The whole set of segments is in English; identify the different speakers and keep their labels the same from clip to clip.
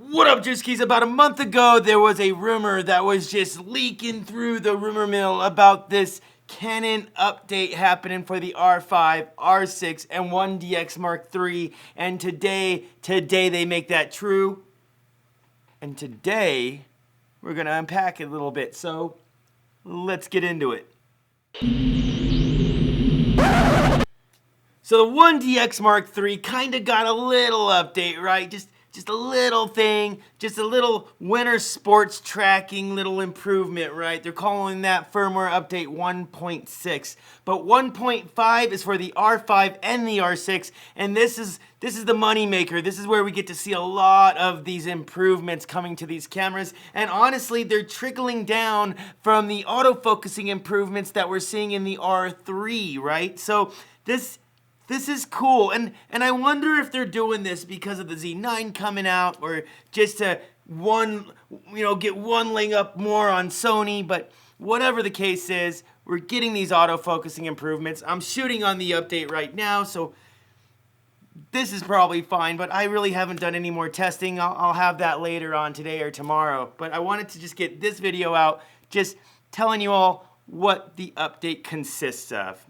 Speaker 1: What up, Juice? About a month ago, there was a rumor that was just leaking through the rumor mill about this Canon update happening for the R5, R6, and 1DX Mark III. And today they make that true. And today, we're gonna unpack it a little bit. So, let's get into it. So the 1DX Mark III kind of got a little update, right? Just a little thing, just a little winter sports tracking little improvement, right? They're calling that firmware update 1.6. But 1.5 is for the R5 and the R6, and this is the money maker. This is where we get to see a lot of these improvements coming to these cameras. And honestly, they're trickling down from the autofocusing improvements that we're seeing in the R3, right? So this is cool, and I wonder if they're doing this because of the Z9 coming out, or just to get one leg up more on Sony. But whatever the case is, we're getting these autofocusing improvements. I'm shooting on the update right now, so this is probably fine, but I really haven't done any more testing. I'll have that later on today or tomorrow. But I wanted to just get this video out, just telling you all what the update consists of.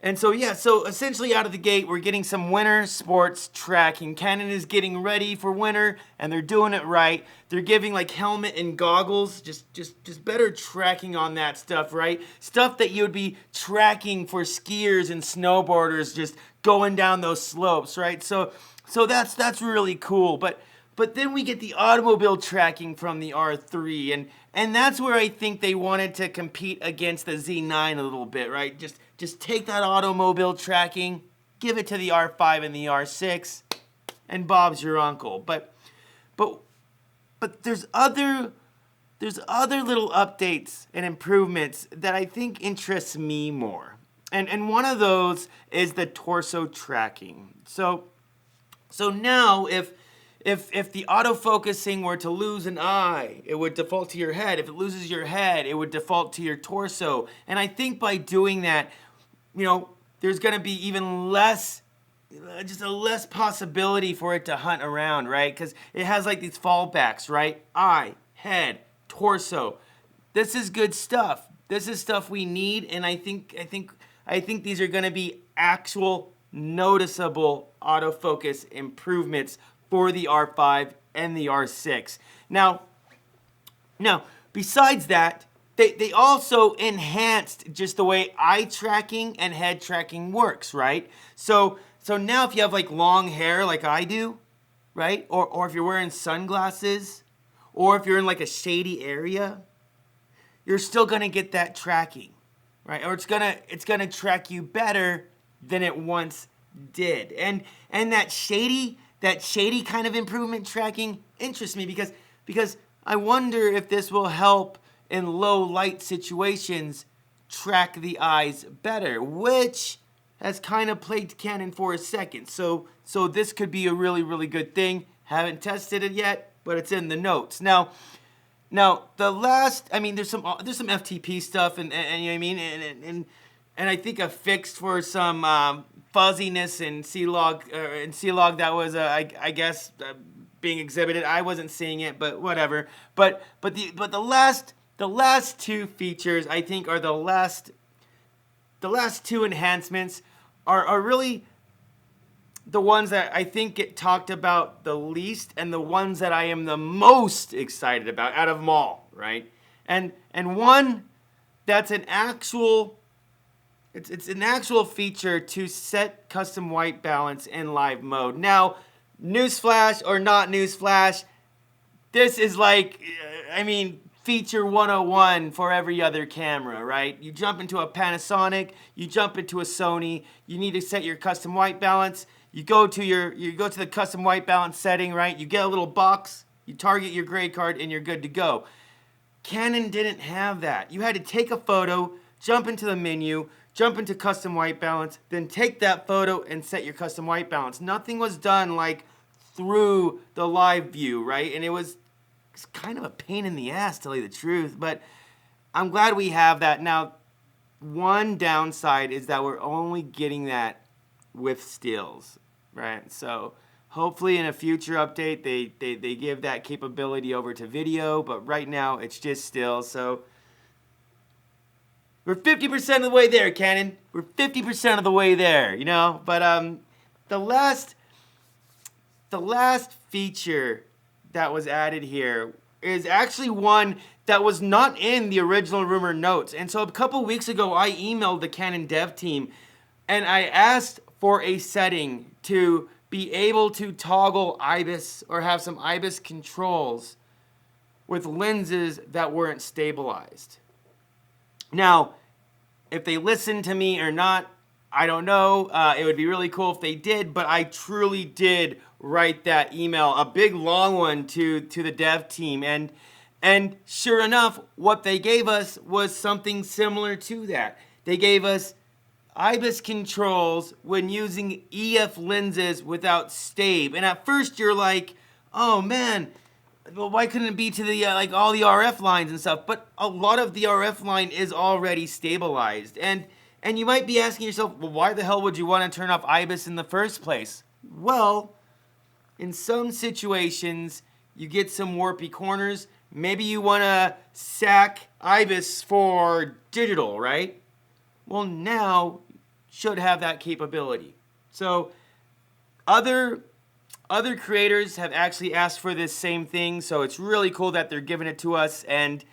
Speaker 1: And so essentially out of the gate, we're getting some winter sports tracking. Canon is getting ready for winter, and they're doing it right. They're giving like helmet and goggles, just better tracking on that stuff, right? Stuff that you would be tracking for skiers and snowboarders just going down those slopes, right? So that's really cool. But then we get the automobile tracking from the R3, and that's where I think they wanted to compete against the Z9 a little bit, right? Just take that automobile tracking, give it to the R5 and the R6, and Bob's your uncle. But there's other little updates and improvements that I think interests me more. And one of those is the torso tracking. So now if the autofocusing were to lose an eye, it would default to your head. If it loses your head, it would default to your torso. And I think by doing that, there's going to be even less possibility for it to hunt around, right? Because it has like these fallbacks, right? Eye, head, torso. This is good stuff. This is stuff we need, and I think these are going to be actual noticeable autofocus improvements for the R5 and the R6. Now, besides that, they also enhanced just the way eye tracking and head tracking works, right? So now if you have like long hair like I do, right? Or if you're wearing sunglasses, or if you're in like a shady area, you're still gonna get that tracking, right? Or it's gonna track you better than it once did. And that shady kind of improvement tracking interests me because I wonder if this will help in low light situations track the eyes better, which has kind of plagued Canon for a second. So this could be a really, really good thing. Haven't tested it yet, but it's in the notes. Now the last, there's some FTP stuff and you know what I mean, and I think a fix for some fuzziness in C-Log that was I guess being exhibited. I wasn't seeing it, but whatever. But the last two features, I think, are the last two enhancements are really the ones that I think get talked about the least, and the ones that I am the most excited about out of them all, right? And one that's an actual it's an actual feature to set custom white balance in live mode. Now, newsflash or not newsflash, this is like feature 101 for every other camera, right? You jump into a Panasonic, you jump into a Sony, you need to set your custom white balance. You go to the custom white balance setting, right? You get a little box, you target your grade card, and you're good to go. Canon didn't have that. You had to take a photo, jump into the menu, jump into custom white balance, then take that photo and set your custom white balance. Nothing was done like through the live view, right? And it's kind of a pain in the ass, to tell you the truth, but I'm glad we have that. Now, one downside is that we're only getting that with stills, right? So Hopefully in a future update, they give that capability over to video, but right now it's just still. So we're 50% of the way there, Canon. We're 50% of the way there, you know? But the last feature that was added here is actually one that was not in the original rumor notes. And so a couple weeks ago, I emailed the Canon dev team and I asked for a setting to be able to toggle IBIS or have some IBIS controls with lenses that weren't stabilized. Now, if they listened to me or not, I don't know. It would be really cool if they did, but I truly did write that email, a big long one to the dev team. And sure enough, what they gave us was something similar to that. They gave us IBIS controls when using EF lenses without stabe. And at first you're like, oh man, well, why couldn't it be to the like all the RF lines and stuff? But a lot of the RF line is already stabilized. And you might be asking yourself, well, why the hell would you want to turn off IBIS in the first place? Well, in some situations, you get some warpy corners. Maybe you want to sack IBIS for digital, right? Well, now should have that capability. So other creators have actually asked for this same thing, so it's really cool that they're giving it to us. And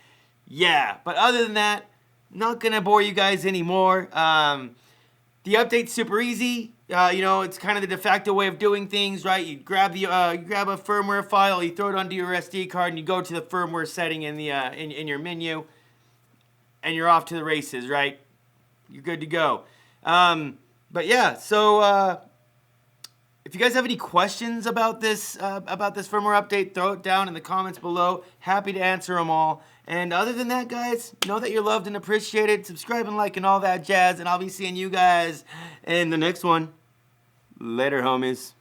Speaker 1: yeah, but other than that, not gonna bore you guys anymore. The update's super easy. You know, it's kind of the de facto way of doing things, right? You grab the you grab a firmware file, you throw it onto your SD card, and you go to the firmware setting in the in your menu, and you're off to the races, right? You're good to go. But yeah, so if you guys have any questions about this firmware update, throw it down in the comments below. Happy to answer them all. And other than that, guys, know that you're loved and appreciated. Subscribe and like and all that jazz. And I'll be seeing you guys in the next one. Later, homies.